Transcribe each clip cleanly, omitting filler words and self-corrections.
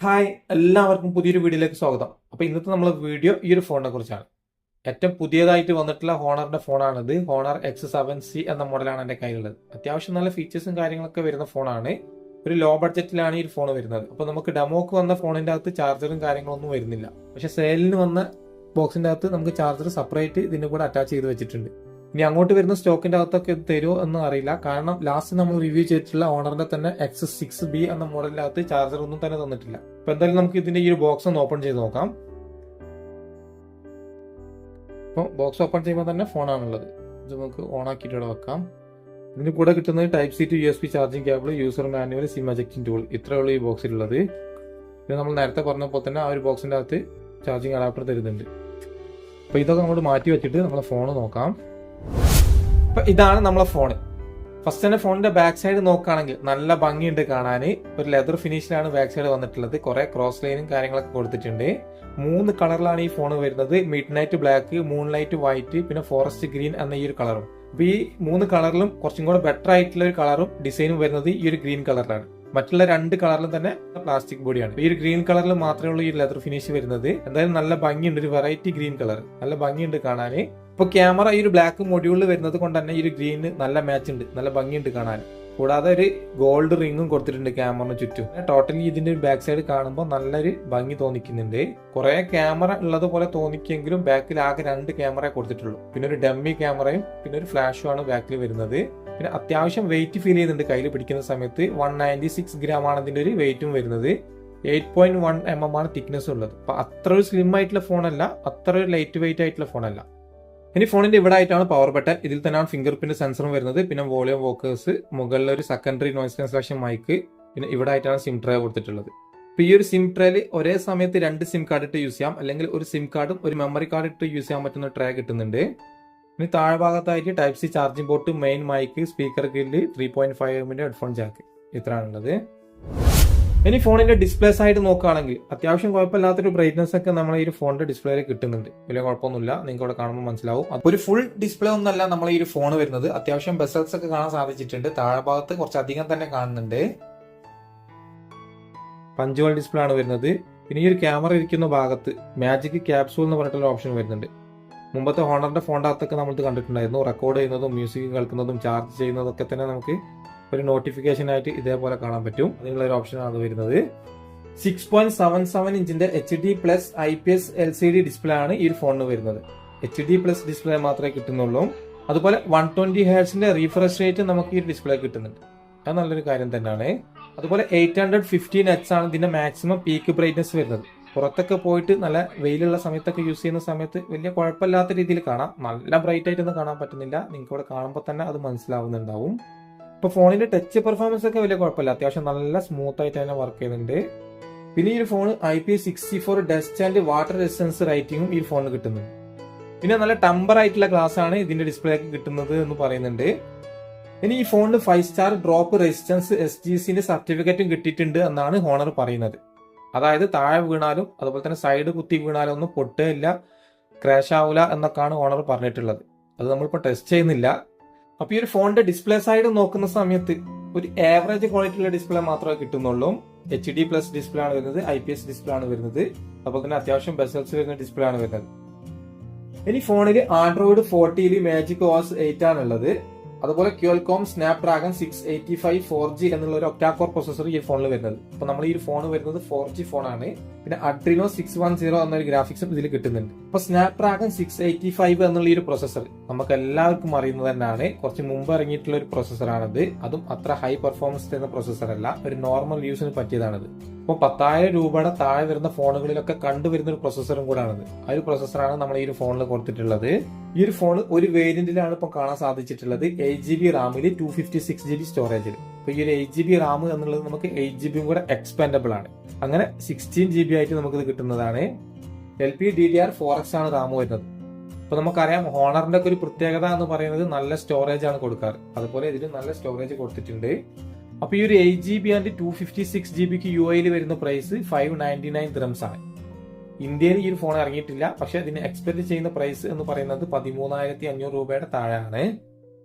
Hi, എല്ലാവർക്കും പുതിയൊരു വീഡിയോയിലേക്ക് സ്വാഗതം. അപ്പോൾ ഇന്നത്തെ നമ്മളെ വീഡിയോ ഈ ഒരു ഫോണിനെ കുറിച്ചാണ്. ഏറ്റവും പുതിയതായിട്ട് വന്നിട്ടുള്ള ഹോണറിന്റെ ഫോണാണിത്. ഹോണർ X7C എന്ന മോഡലാണ് എൻ്റെ കയ്യിലുള്ളത്. അത്യാവശ്യം നല്ല ഫീച്ചേഴ്സും കാര്യങ്ങളൊക്കെ വരുന്ന ഫോണാണ്. ഒരു ലോ ബഡ്ജറ്റിലാണ് ഈ ഫോൺ വരുന്നത്. അപ്പോൾ നമുക്ക് ഡെമോക്ക് വന്ന ഫോണിന്റെ അകത്ത് ചാർജറും കാര്യങ്ങളൊന്നും വരുന്നില്ല. പക്ഷെ സെയിലിന് വന്ന ബോക്സിന്റെ അകത്ത് നമുക്ക് ചാർജർ സെപ്പറേറ്റ് ഇതിന്റെ കൂടെ അറ്റാച്ച് ചെയ്ത് വെച്ചിട്ടുണ്ട്. ഇനി അങ്ങോട്ട് വരുന്ന സ്റ്റോക്കിന്റെ അകത്തൊക്കെ ഇത് തരുമോ എന്ന് അറിയില്ല. കാരണം ലാസ്റ്റ് നമ്മൾ റിവ്യൂ ചെയ്തിട്ടുള്ള ഓണറിന്റെ തന്നെ X6B എന്ന മോഡലിന്റെ അകത്ത് ചാർജർ ഒന്നും തന്നെ തന്നിട്ടില്ല. അപ്പൊ എന്തായാലും നമുക്ക് ഇതിന്റെ ഈ ഒരു ബോക്സ് ഒന്ന് ഓപ്പൺ ചെയ്ത് നോക്കാം. അപ്പോൾ ബോക്സ് ഓപ്പൺ ചെയ്യുമ്പോൾ തന്നെ ഫോണാണുള്ളത്. ഇത് നമുക്ക് ഓൺ ആക്കിയിട്ട് ഇവിടെ വെക്കാം. ഇതിന് കൂടെ കിട്ടുന്നത് Type-C to USB charging cable, user manual, sim ejecting tool, ഇത്രയുള്ള ഈ ബോക്സിലുള്ളത്. ഇത് നമ്മൾ നേരത്തെ പറഞ്ഞപ്പോൾ തന്നെ ആ ഒരു ബോക്സിന്റെ അകത്ത് ചാർജിങ് അഡാപ്റ്റർ തരുന്നുണ്ട്. അപ്പൊ ഇതൊക്കെ അങ്ങോട്ട് മാറ്റി വെച്ചിട്ട് നമ്മളെ ഫോൺ നോക്കാം. അപ്പൊ ഇതാണ് നമ്മളെ ഫോണ്. ഫസ്റ്റ് തന്നെ ഫോണിന്റെ ബാക്ക് സൈഡ് നോക്കുകയാണെങ്കിൽ നല്ല ഭംഗിയുണ്ട് കാണാൻ. ഒരു ലെതർ ഫിനിഷിലാണ് ബാക്ക് സൈഡ് വന്നിട്ടുള്ളത്. കുറെ ക്രോസ് ലൈനും കാര്യങ്ങളൊക്കെ കൊടുത്തിട്ടുണ്ട്. 3 കളറിലാണ് ഈ ഫോൺ വരുന്നത്. Mid night black, moon light white, പിന്നെ ഫോറസ്റ്റ് ഗ്രീൻ എന്ന ഈ ഒരു കളറും. അപ്പൊ ഈ 3 കളറിലും കുറച്ചും കൂടെ ബെറ്റർ ആയിട്ടുള്ള ഒരു കളറും ഡിസൈനും വരുന്നത് ഈ ഒരു ഗ്രീൻ കളറിലാണ്. മറ്റുള്ള 2 കളറിലും തന്നെ പ്ലാസ്റ്റിക് ബോഡിയാണ്. ഈ ഒരു ഗ്രീൻ കളറിൽ മാത്രമേ ഉള്ളൂ ഈ ലെതർ ഫിനിഷ് വരുന്നത്. എന്തായാലും നല്ല ഭംഗിയുണ്ട്, ഒരു വെറൈറ്റി ഗ്രീൻ കളർ, നല്ല ഭംഗിയുണ്ട് കാണാൻ. ഇപ്പൊ ക്യാമറ ഈ ഒരു ബ്ലാക്ക് മൊഡ്യൂളിൽ വരുന്നത് കൊണ്ട് തന്നെ ഈ ഒരു ഗ്രീന് നല്ല മാച്ച് ഉണ്ട്, നല്ല ഭംഗിയുണ്ട് കാണാൻ. കൂടാതെ ഒരു ഗോൾഡ് റിങ്ങും കൊടുത്തിട്ടുണ്ട് ക്യാമറന് ചുറ്റും. ടോട്ടലി ഇതിന്റെ ബാക്ക് സൈഡ് കാണുമ്പോൾ നല്ലൊരു ഭംഗി തോന്നിക്കുന്നുണ്ട്. കുറെ ക്യാമറ ഉള്ളത് പോലെ തോന്നിക്കെങ്കിലും ബാക്കിൽ ആകെ 2 ക്യാമറ കൊടുത്തിട്ടുള്ളൂ. പിന്നെ ഒരു ഡമ്മി ക്യാമറയും പിന്നെ ഒരു ഫ്ലാഷും ആണ് ബാക്കിൽ വരുന്നത്. പിന്നെ അത്യാവശ്യം വെയിറ്റ് ഫീൽ ചെയ്യുന്നുണ്ട് കയ്യിൽ പിടിക്കുന്ന സമയത്ത്. 196 ഗ്രാം ആണ് ഇതിന്റെ ഒരു വെയിറ്റും വരുന്നത്. 8.1 mm ആണ് തിക്നെസ് ഉള്ളത്. അപ്പൊ അത്ര ഒരു സ്ലിം ആയിട്ടുള്ള ഫോണല്ല, അത്ര ഒരു ലൈറ്റ് വെയിറ്റ് ആയിട്ടുള്ള ഫോണല്ല. ഇനി ഫോണിന്റെ ഇവിടെ ആയിട്ടാണ് പവർ ബട്ടൺ. ഇതിൽ തന്നെയാണ് ഫിംഗർ പ്രിന്റ് സെൻസറും വരുന്നത്. പിന്നെ വോളിയം വോക്കേഴ്സ്, മുകളിൽ ഒരു സെക്കൻഡറി നോയിസ് ക്യാൻസലേഷൻ മൈക്ക്, പിന്നെ ഇവിടെ ആയിട്ടാണ് സിം ട്രേ കൊടുത്തിട്ടുള്ളത്. ഇപ്പൊ ഈ ഒരു സിം ട്രേയിൽ ഒരേ സമയത്ത് 2 സിം കാർഡ് ഇട്ട് യൂസ് ചെയ്യാം, അല്ലെങ്കിൽ ഒരു സിം കാർഡും ഒരു മെമ്മറി കാർഡ് ഇട്ട് യൂസ് ചെയ്യാൻ പറ്റുന്ന ട്രേ കിട്ടുന്നുണ്ട്. ഇനി താഴെ ഭാഗത്തായിട്ട് Type-C charging port, main mike, speaker grill, 3.5mm headphone jack, ഇത്രയാണുള്ളത്. ഇനി ഫോണിന്റെ ഡിസ്പ്ലേ സൈഡ് നോക്കുകയാണെങ്കിൽ അത്യാവശ്യം കുഴപ്പമില്ലാത്തൊരു ബ്രൈറ്റ്നസ് ഒക്കെ നമ്മളെ ഈ ഫോണിന്റെ ഡിസ്പ്ലേയിൽ കിട്ടുന്നുണ്ട്. വലിയ കുഴപ്പമൊന്നുമില്ല, നിങ്ങൾക്ക് ഇവിടെ കാണുമ്പോൾ മനസ്സിലാവും. ഒരു ഫുൾ ഡിസ്പ്ലേ ഒന്നല്ല നമ്മളെ ഈ ഫോൺ വരുന്നത്. അത്യാവശ്യം ബെസൽസ് ഒക്കെ കാണാൻ സാധിച്ചിട്ടുണ്ട്. താഴെ ഭാഗത്ത് കുറച്ചധികം തന്നെ കാണുന്നുണ്ട്. പഞ്ചുവൽ ഡിസ്പ്ലേ ആണ് വരുന്നത്. പിന്നെ ഈ ഒരു ക്യാമറ ഇരിക്കുന്ന ഭാഗത്ത് മാജിക് ക്യാപ്സൂൾ എന്ന് പറഞ്ഞിട്ടുള്ള ഓപ്ഷൻ വരുന്നുണ്ട്. മുമ്പത്തെ ഹോണറിന്റെ ഫോണിന്റെ അകത്തൊക്കെ നമ്മൾ കണ്ടിട്ടുണ്ടായിരുന്നു. റെക്കോർഡ് ചെയ്യുന്നതും മ്യൂസിക് കേൾക്കുന്നതും ചാർജ് ചെയ്യുന്നതൊക്കെ തന്നെ നമുക്ക് ഒരു നോട്ടിഫിക്കേഷൻ ആയിട്ട് ഇതേപോലെ കാണാൻ പറ്റും. അതിനുള്ള ഒരു ഓപ്ഷനാണ് വരുന്നത്. 6.77 ഇഞ്ചിന്റെ HD+ IPS LCD ഡിസ്പ്ലേ ആണ് ഈ ഫോണിന് വരുന്നത്. HD+ ഡിസ്പ്ലേ മാത്രമേ കിട്ടുന്നുള്ളൂ. അതുപോലെ 120 ഹെർട്സിന്റെ റീഫ്രഷ് റേറ്റ് നമുക്ക് ഈ ഡിസ്പ്ലേ കിട്ടുന്നുണ്ട്. അത് നല്ലൊരു കാര്യം തന്നെയാണ്. അതുപോലെ 815Hz ആണ് ഇതിന്റെ മാക്സിമം പീക്ക് ബ്രൈറ്റ്നസ് വരുന്നത്. പുറത്തൊക്കെ പോയിട്ട് നല്ല വെയിലുള്ള സമയത്തൊക്കെ യൂസ് ചെയ്യുന്ന സമയത്ത് വലിയ കുഴപ്പമില്ലാത്ത രീതിയിൽ കാണാം. നല്ല ബ്രൈറ്റ് ആയിട്ടൊന്നും കാണാൻ പറ്റുന്നില്ല. നിങ്ങൾക്ക് ഇവിടെ കാണുമ്പോൾ തന്നെ അത് മനസ്സിലാവുന്നുണ്ടാവും. ഇപ്പൊ ഫോണിന്റെ ടച്ച് പെർഫോമൻസ് ഒക്കെ വലിയ കുഴപ്പമില്ല, അത്യാവശ്യം നല്ല സ്മൂത്ത് ആയിട്ട് തന്നെ വർക്ക് ചെയ്യുന്നുണ്ട്. പിന്നെ ഈ phone IP64 dust and water resistance റേറ്റിംഗും ഈ ഫോണിന് കിട്ടുന്നുണ്ട്. പിന്നെ നല്ല ടെമ്പർ ആയിട്ടുള്ള ഗ്ലാസ് ആണ് ഇതിന്റെ ഡിസ്പ്ലേക്ക് കിട്ടുന്നത് എന്ന് പറയുന്നുണ്ട്. ഇനി ഈ ഫോണിന് 5 സ്റ്റാർ ഡ്രോപ്പ് റെസിസ്റ്റൻസ് SGCന്റെ സർട്ടിഫിക്കറ്റും കിട്ടിയിട്ടുണ്ട് എന്നാണ് ഹോണർ പറയുന്നത്. അതായത് താഴെ വീണാലും അതുപോലെ തന്നെ സൈഡ് കുത്തി വീണാലും ഒന്നും പൊട്ടുകയില്ല, ക്രാഷ് ആവില്ല എന്നൊക്കെയാണ് ഹോണർ പറഞ്ഞിട്ടുള്ളത്. അത് നമ്മളിപ്പോൾ ടെസ്റ്റ് ചെയ്യുന്നില്ല. അപ്പൊ ഈ ഒരു ഫോണിന്റെ ഡിസ്പ്ലേ സൈഡ് നോക്കുന്ന സമയത്ത് ഒരു ആവറേജ് ക്വാളിറ്റിയുള്ള ഡിസ്പ്ലേ മാത്രമേ കിട്ടുന്നുള്ളൂ. HD+ ഡിസ്പ്ലേ ആണ് വരുന്നത്, IPS ഡിസ്പ്ലേ ആണ് വരുന്നത്. അതുപോലെ തന്നെ അത്യാവശ്യം ബെസൽസ് വരുന്ന ഡിസ്പ്ലേ ആണ് വരുന്നത്. ഇനി ഫോണിൽ Android 14 മാജിക് OS 8 ആണുള്ളത്. അതുപോലെ Qualcomm Snapdragon 685 4G എന്നുള്ള ഒരു ഒക്ടാ-കോർ പ്രൊസസർ ഈ ഫോണിൽ വരുന്നത്. അപ്പൊ നമ്മൾ ഈ ഫോൺ വരുന്നത് 4G ഫോണാണ്. പിന്നെ Adreno 610 എന്നൊരു ഗ്രാഫിക്സും ഇതിൽ കിട്ടുന്നുണ്ട്. അപ്പൊ Snapdragon 685 എന്നുള്ള ഈ ഒരു പ്രൊസസർ നമുക്ക് എല്ലാവർക്കും അറിയുന്നത് തന്നെയാണ്. കുറച്ച് മുമ്പ് ഇറങ്ങിയിട്ടുള്ള ഒരു പ്രൊസസറാണിത്. അതും അത്ര ഹൈ പെർഫോമൻസ് തരുന്ന പ്രൊസസർ അല്ല, ഒരു നോർമൽ യൂസിന് പറ്റിയതാണിത്. അപ്പോൾ 10,000 രൂപയുടെ താഴെ വരുന്ന ഫോണുകളിലൊക്കെ കണ്ടുവരുന്ന ഒരു പ്രൊസസറും കൂടാണിത്. ആ ഒരു പ്രൊസസറാണ് നമ്മൾ ഈ ഒരു ഫോണിൽ കൊടുത്തിട്ടുള്ളത്. ഈ ഒരു ഫോൺ ഒരു വേരിയന്റിലാണ് ഇപ്പൊ കാണാൻ സാധിച്ചിട്ടുള്ളത്. 8GB റാമിൽ 256GB സ്റ്റോറേജിൽ. അപ്പൊ ഈ ഒരു 8GB റാം എന്നുള്ളത് നമുക്ക് 8GB കൂടെ എക്സ്പാൻഡബിൾ ആണ്. അങ്ങനെ 16GB ആയിട്ട് നമുക്കിത് കിട്ടുന്നതാണ്. LPDDR4X ആണ് റാം വരുന്നത്. അപ്പൊ നമുക്കറിയാം ഹോണറിന്റെ ഒക്കെ ഒരു പ്രത്യേകത എന്ന് പറയുന്നത് നല്ല സ്റ്റോറേജ് ആണ് കൊടുക്കാറ്. അതുപോലെ ഇതിന് നല്ല സ്റ്റോറേജ് കൊടുത്തിട്ടുണ്ട്. അപ്പൊ ഈ ഒരു 8GB ആൻഡ് 256GBക്ക് UAE വരുന്ന പ്രൈസ് 599 dirhams ആണ്. ഇന്ത്യയിൽ ഈ ഒരു ഫോൺ ഇറങ്ങിയിട്ടില്ല, പക്ഷെ ഇതിന് എക്സ്പെക്ട് ചെയ്യുന്ന പ്രൈസ് എന്ന് പറയുന്നത് 13,500 രൂപയുടെ താഴെയാണ്.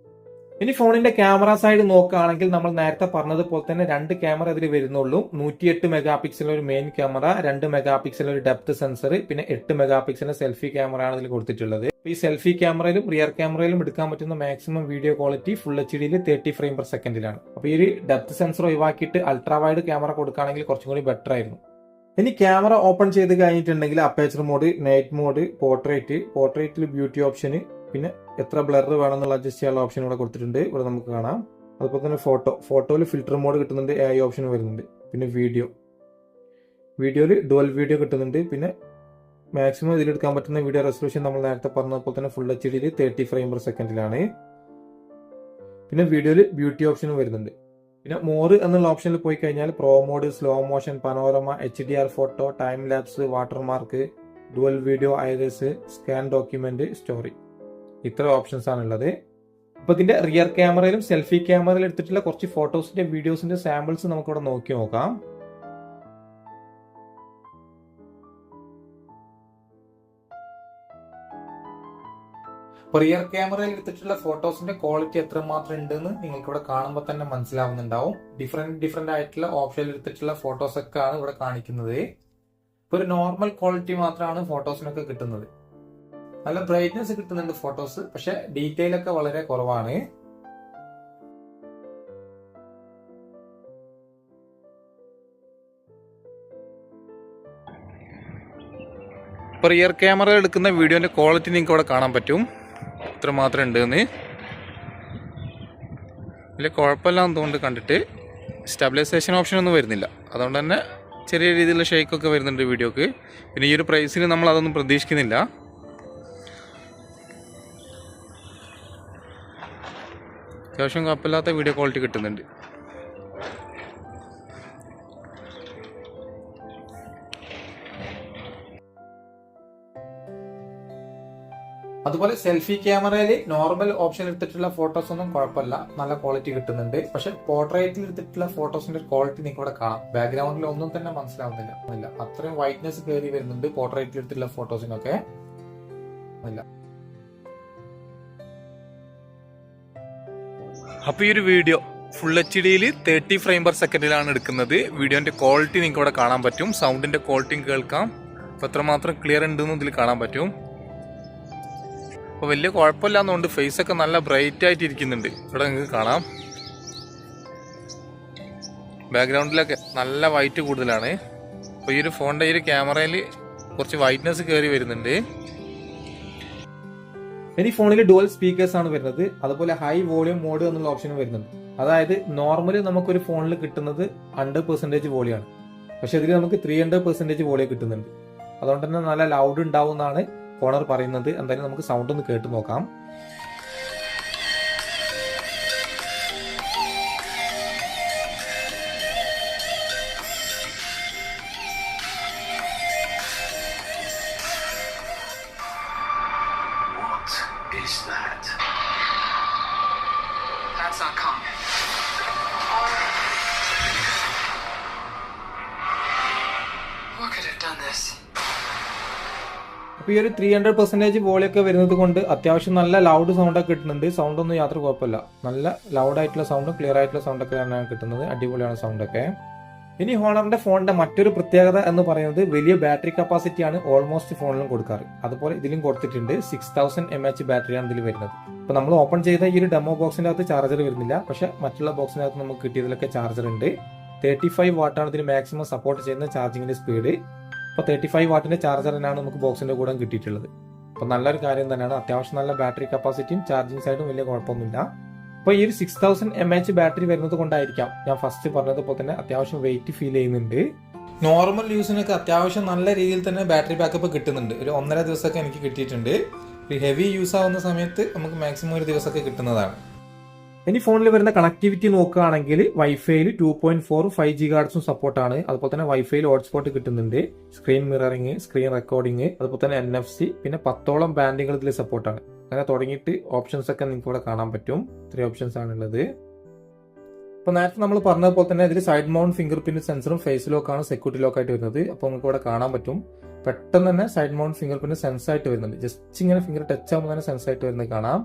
ഇനി ഫോണിന്റെ ക്യാമറ സൈഡ് നോക്കുകയാണെങ്കിൽ നമ്മൾ നേരത്തെ പറഞ്ഞതുപോലെ തന്നെ 2 ക്യാമറ ഇതിൽ വരുന്നുള്ളൂ. 108 മെഗാ പിക്സൽ ഒരു മെയിൻ ക്യാമറ, 2 മെഗാ പിക്സൽ ഒരു ഡെപ്ത് സെൻസർ, പിന്നെ 8 മെഗാ പിക്സൽ സെൽഫി ക്യാമറ ആണ് ഇതിൽ കൊടുത്തിട്ടുള്ളത്. ഈ സെൽഫി ക്യാമറയിലും റിയർ ക്യാമറയിലും എടുക്കാൻ പറ്റുന്ന maximum video quality full HD 30 frame per സെക്കൻഡിലാണ്. അപ്പോൾ ഈ ഒരു ഡെപ്ത് സെൻസർ ഒഴിവാക്കിയിട്ട് അൾട്രാ വൈഡ് ക്യാമറ കൊടുക്കുകയാണെങ്കിൽ കുറച്ചും കൂടി ബെറ്റർ ആയിരുന്നു. ഇനി ക്യാമറ ഓപ്പൺ ചെയ്ത് കഴിഞ്ഞിട്ടുണ്ടെങ്കിൽ അപ്പേച്ചർ മോഡ്, നൈറ്റ് മോഡ്, പോർട്രേറ്റിൽ ബ്യൂട്ടി ഓപ്ഷന്, പിന്നെ എത്ര ബ്ലർ വേണമെന്നുള്ള അഡ്ജസ്റ്റ് ചെയ്യാനുള്ള ഓപ്ഷൻ ഇവിടെ കൊടുത്തിട്ടുണ്ട്. ഇവിടെ നമുക്ക് കാണാം. അതുപോലെ തന്നെ ഫോട്ടോയിൽ ഫിൽറ്റർ മോഡ് കിട്ടുന്നുണ്ട്, AI ഓപ്ഷൻ വരുന്നുണ്ട്. പിന്നെ വീഡിയോയിൽ ഡുവൽ വീഡിയോ കിട്ടുന്നുണ്ട്. പിന്നെ മാക്സിമം ഇതിലെടുക്കാൻ പറ്റുന്ന വീഡിയോ റെസൊല്യൂഷൻ നമ്മൾ നേരത്തെ പറഞ്ഞതുപോലെ തന്നെ ഫുൾ HD 30 ഫ്രെയിം പെർ സെക്കൻഡിലാണ്. പിന്നെ വീഡിയോയിൽ ബ്യൂട്ടി ഓപ്ഷനും വരുന്നുണ്ട്. പിന്നെ മോർ എന്നുള്ള ഓപ്ഷനിൽ പോയി കഴിഞ്ഞാൽ pro mode, slow motion, panorama, HDR photo, time lapse, watermark, dual video, iris, scan document, story, ഇത്ര ഓപ്ഷൻസ് ആണുള്ളത്. അപ്പൊ ഇതിന്റെ റിയർ ക്യാമറയിലും സെൽഫി ക്യാമറയിലും എടുത്തിട്ടുള്ള കുറച്ച് ഫോട്ടോസിന്റെ വീഡിയോസിന്റെ സാമ്പിൾസ് നമുക്കിവിടെ നോക്കാം. അപ്പോൾ റിയർ ക്യാമറയിൽ എടുത്തിട്ടുള്ള ഫോട്ടോസിന്റെ ക്വാളിറ്റി എത്രമാത്രം ഉണ്ടെന്ന് നിങ്ങൾക്ക് ഇവിടെ കാണുമ്പോൾ തന്നെ മനസ്സിലാവുന്നുണ്ടാവും. ഡിഫറെന്റ് ആയിട്ടുള്ള ഓപ്ഷനിൽ എടുത്തിട്ടുള്ള ഫോട്ടോസ് ഒക്കെ ആണ് ഇവിടെ കാണിക്കുന്നത്. ഇപ്പൊ ഒരു നോർമൽ ക്വാളിറ്റി മാത്രമാണ് ഫോട്ടോസിനൊക്കെ കിട്ടുന്നത്. നല്ല ബ്രൈറ്റ്നെസ് കിട്ടുന്നുണ്ട് ഫോട്ടോസ്, പക്ഷെ ഡീറ്റെയിൽ ഒക്കെ വളരെ കുറവാണ്. ഇപ്പൊ റിയർ ക്യാമറ എടുക്കുന്ന വീഡിയോന്റെ ക്വാളിറ്റി നിങ്ങൾക്ക് ഇവിടെ കാണാൻ പറ്റും, ഇത്ര മാത്രം ഉണ്ടെന്ന്. വലിയ കുഴപ്പമില്ലാന്ന് തോന്നുന്നു കണ്ടിട്ട്. സ്റ്റെബിലൈസേഷൻ ഓപ്ഷൻ ഒന്നും വരുന്നില്ല, അതുകൊണ്ട് തന്നെ ചെറിയ രീതിയിലുള്ള ഷേക്കൊക്കെ വരുന്നുണ്ട് വീഡിയോക്ക്. പിന്നെ ഈ ഒരു പ്രൈസിന് നമ്മൾ അതൊന്നും പ്രതീക്ഷിക്കുന്നില്ല. അത്യാവശ്യം കുഴപ്പമില്ലാത്ത വീഡിയോ ക്വാളിറ്റി കിട്ടുന്നുണ്ട്. അതുപോലെ സെൽഫി ക്യാമറയിൽ നോർമൽ ഓപ്ഷൻ എടുത്തിട്ടുള്ള ഫോട്ടോസ് ഒന്നും കുഴപ്പമില്ല, നല്ല ക്വാളിറ്റി കിട്ടുന്നുണ്ട്. പക്ഷെ പോർട്രേറ്റിൽ എടുത്തിട്ടുള്ള ഫോട്ടോസിന്റെ ക്വാളിറ്റി നിങ്ങൾക്ക് ഇവിടെ കാണാം. ബാക്ക്ഗ്രൗണ്ടിൽ ഒന്നും തന്നെ മനസ്സിലാവുന്നില്ല, അത്രയും വൈറ്റ്നെസ് കയറി വരുന്നുണ്ട് പോർട്രേറ്റിൽ എടുത്തിട്ടുള്ള ഫോട്ടോസിനൊക്കെ. അപ്പൊ ഈ ഒരു video full HD 30 frame per സെക്കൻഡിലാണ് എടുക്കുന്നത്. വീഡിയോന്റെ ക്വാളിറ്റി നിങ്ങൾക്ക് ഇവിടെ കാണാൻ പറ്റും, സൗണ്ടിന്റെ ക്വാളിറ്റിയും കേൾക്കാം. അപ്പൊ എത്രമാത്രം ക്ലിയർ ഉണ്ടെന്ന് ഇതിൽ കാണാൻ പറ്റും. അപ്പോൾ വലിയ കുഴപ്പമില്ലാന്നുകൊണ്ട് ഫേസ് ഒക്കെ നല്ല ബ്രൈറ്റ് ആയിട്ട് ഇരിക്കുന്നുണ്ട്. ഇവിടെ നിങ്ങൾക്ക് കാണാം. ബാക്ക്ഗ്രൗണ്ടിലൊക്കെ നല്ല വൈറ്റ് കൂടുതലാണ്. അപ്പോൾ ഈ ഒരു ഫോണിന്റെ ഈ ഒരു ക്യാമറയിൽ കുറച്ച് വൈറ്റ്നെസ് കയറി വരുന്നുണ്ട്. ഇനി ഫോണിൽ ഡുവൽ സ്പീക്കേഴ്സ് ആണ് വരുന്നത്. അതുപോലെ ഹൈ വോളിയം മോഡ് എന്നുള്ള ഓപ്ഷൻ വരുന്നുണ്ട്. അതായത് നോർമലി നമുക്കൊരു ഫോണിൽ കിട്ടുന്നത് 100% വോളിയാണ്, പക്ഷെ ഇതിൽ നമുക്ക് 300% വോളിയം കിട്ടുന്നുണ്ട്. അതുകൊണ്ട് തന്നെ നല്ല ലൗഡ് ഉണ്ടാവും എന്നാണ് ഓണർ പറയുന്നത്. എന്തായാലും നമുക്ക് സൗണ്ട് ഒന്ന് കേട്ട് നോക്കാം. അപ്പൊ ഈ ഒരു 300% വോളിയൊക്കെ വരുന്നത് കൊണ്ട് അത്യാവശ്യം നല്ല ലൗഡ് സൗണ്ട് ഒക്കെ കിട്ടുന്നുണ്ട്. സൗണ്ട് ഒന്നും യാതൊരു കുഴപ്പമില്ല, നല്ല ലൗഡ് ആയിട്ടുള്ള സൗണ്ടും ക്ലിയർ ആയിട്ടുള്ള സൗണ്ട് ഒക്കെ തന്നെയാണ് കിട്ടുന്നത്. അടിപൊളിയാണ് സൗണ്ട് ഒക്കെ. ഇനി ഹോണറിന്റെ ഫോണിന്റെ മറ്റൊരു പ്രത്യേകത എന്ന് പറയുന്നത് വലിയ ബാറ്ററി കപ്പാസിറ്റി ആണ് ഓൾമോസ്റ്റ് ഫോണിലും കൊടുക്കാറ്. അതുപോലെ ഇതിലും കൊടുത്തിട്ടുണ്ട്. 6000 mAh ബാറ്ററിയാണ് ഇതിൽ വരുന്നത്. അപ്പൊ നമ്മൾ ഓപ്പൺ ചെയ്ത ഈ ഒരു ഡെമോ ബോക്സിന്റെ അകത്ത് ചാർജർ വരുന്നില്ല, പക്ഷെ മറ്റുള്ള ബോക്സിനകത്ത് നമുക്ക് കിട്ടിയതിലൊക്കെ ചാർജർ ഉണ്ട്. 35 വാട്ടാണ് ഇതിന് മാക്സിമം സപ്പോർട്ട് ചെയ്യുന്ന ചാർജിങ്ങിന്റെ സ്പീഡ്. അപ്പോൾ 35 വാട്ടിന്റെ ചാർജർ തന്നെയാണ് നമുക്ക് ബോക്സിന്റെ കൂടെ കിട്ടിയിട്ടുള്ളത്. അപ്പൊ നല്ലൊരു കാര്യം തന്നെയാണ്. അത്യാവശ്യം നല്ല ബാറ്ററി കപ്പാസിറ്റിയും ചാർജിങ് സൈഡും വലിയ കുഴപ്പമൊന്നുമില്ല. അപ്പോൾ ഈ ഒരു 6000 mAh ബാറ്ററി വരുന്നത് കൊണ്ടായിരിക്കാം ഞാൻ ഫസ്റ്റ് പറഞ്ഞതുപോലെ തന്നെ അത്യാവശ്യം വെയിറ്റ് ഫീൽ ചെയ്യുന്നുണ്ട്. നോർമൽ യൂസിനൊക്കെ അത്യാവശ്യം നല്ല രീതിയിൽ തന്നെ ബാറ്ററി ബാക്കപ്പ് കിട്ടുന്നുണ്ട്. ഒരു 1.5 ദിവസമൊക്കെ എനിക്ക് കിട്ടിയിട്ടുണ്ട്. ഒരു ഹെവി യൂസ് ആവുന്ന സമയത്ത് നമുക്ക് മാക്സിമം ഒരു ദിവസമൊക്കെ കിട്ടുന്നതാണ്. ഇനി ഫോണിൽ വരുന്ന കണക്ടിവിറ്റി നോക്കുകയാണെങ്കിൽ വൈഫൈയിൽ 2.4 5G ഗാർഡ്സും സപ്പോർട്ടാണ്. അതുപോലെ തന്നെ വൈഫൈയിൽ ഹോട്ട്സ്പോട്ട് കിട്ടുന്നുണ്ട്. സ്ക്രീൻ മിററിംഗ്, സ്ക്രീൻ റെക്കോർഡിംഗ്, അതുപോലെ തന്നെ NFC, പിന്നെ 10ഓളം ബാൻഡുകൾ ഇതിൽ സപ്പോർട്ടാണ്. അങ്ങനെ തുടങ്ങിയിട്ട് ഓപ്ഷൻസ് ഒക്കെ നിങ്ങൾക്ക് ഇവിടെ കാണാൻ പറ്റും. 3 ഓപ്ഷൻസ് ആണുള്ളത്. അപ്പോൾ നേരത്തെ നമ്മൾ പറഞ്ഞതുപോലെ തന്നെ ഇതിൽ സൈഡ് മൗണ്ട് ഫിംഗർ പ്രിന്റ് സെൻസറും ഫേസ് ലോക്കാണ് സെക്യൂരിറ്റി ലോക്കായിട്ട് വരുന്നത്. അപ്പോൾ നിങ്ങൾക്ക് ഇവിടെ കാണാൻ പറ്റും. പെട്ടെന്ന് തന്നെ side mount finger print sense ആയിട്ട് വരുന്നുണ്ട്. ജസ്റ്റ് ഇങ്ങനെ ഫിംഗർ ടച്ച് ആകുമ്പോൾ തന്നെ സെൻസ് ആയിട്ട് വരുന്നത് കാണാം.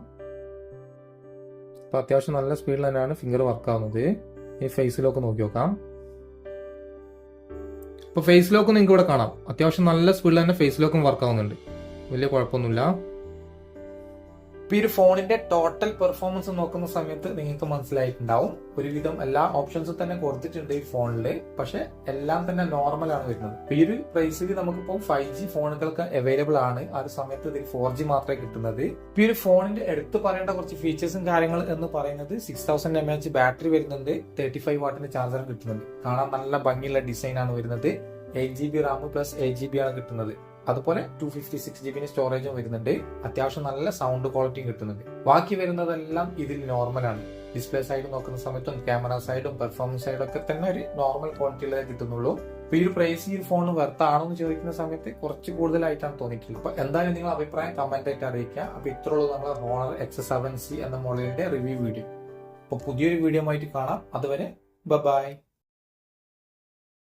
അപ്പോൾ അത്യാവശ്യം നല്ല സ്പീഡിൽ തന്നെയാണ് ഫിംഗർ വർക്ക് ആവുന്നത്. ഈ ഫേസ് ലോക്ക് നോക്കി നോക്കാം. ഇപ്പോൾ ഫേസ് ലോക്ക് നിങ്ങൾക്ക് ഇവിടെ കാണാം. അത്യാവശ്യം നല്ല സ്പീഡിൽ തന്നെ ഫേസ് ലോക്കും വർക്ക് ആവുന്നുണ്ട്. വലിയ കുഴപ്പമൊന്നുമില്ല. ഇപ്പൊ ഈ ഒരു ഫോണിന്റെ ടോട്ടൽ പെർഫോമൻസ് നോക്കുന്ന സമയത്ത് നിങ്ങൾക്ക് മനസ്സിലായിട്ടുണ്ടാവും ഒരുവിധം എല്ലാ ഓപ്ഷൻസും തന്നെ കൊടുത്തിട്ടുണ്ട് ഈ ഫോണില്. പക്ഷെ എല്ലാം തന്നെ നോർമൽ ആണ് വരുന്നത്. ഈ ഒരു പ്രൈസിൽ നമുക്കിപ്പോൾ 5G ഫോണുകൾക്ക് അവൈലബിൾ ആണ്. ആ ഒരു സമയത്ത് ഇതിൽ 4G മാത്രമേ കിട്ടുന്നത്. ഈ ഒരു ഫോണിന്റെ എടുത്ത് പറയേണ്ട കുറച്ച് ഫീച്ചേഴ്സും കാര്യങ്ങൾ എന്ന് പറയുന്നത് 6000 mAh ബാറ്ററി വരുന്നുണ്ട്. 35 വാട്ടിന്റെ ചാർജറും കിട്ടുന്നുണ്ട്. കാണാൻ നല്ല ഭംഗിയുള്ള ഡിസൈൻ ആണ് വരുന്നത്. 8GB റാം പ്ലസ് 8GB ആണ് കിട്ടുന്നത്. അതുപോലെ 256GB സ്റ്റോറേജും വരുന്നുണ്ട്. അത്യാവശ്യം നല്ല സൗണ്ട് ക്വാളിറ്റിയും കിട്ടുന്നുണ്ട്. ബാക്കി വരുന്നതെല്ലാം ഇതിൽ നോർമലാണ്. ഡിസ്പ്ലേ സൈഡ് നോക്കുന്ന സമയത്തും ക്യാമറ സൈഡും പെർഫോമൻസ് സൈഡും ഒക്കെ തന്നെ ഒരു നോർമൽ ക്വാളിറ്റിയിലേ കിട്ടുന്നുള്ളൂ. അപ്പൊ ഈ ഒരു പ്രൈസ് ഈ ഫോൺ വെർത്താണോ എന്ന് ചോദിക്കുന്ന സമയത്ത് കുറച്ച് കൂടുതലായിട്ടാണ് തോന്നിയിട്ടുള്ളത്. അപ്പൊ എന്തായാലും നിങ്ങൾ അഭിപ്രായം കമന്റ് ആയിട്ട് അറിയിക്കുക. അപ്പൊ ഇത്രയുള്ളൂ നമ്മുടെ ഹോണർ X7C എന്ന മോഡലിന്റെ റിവ്യൂ വീഡിയോ. അപ്പൊ പുതിയൊരു വീഡിയോ ആയിട്ട് കാണാം. അതുവരെ ബൈ.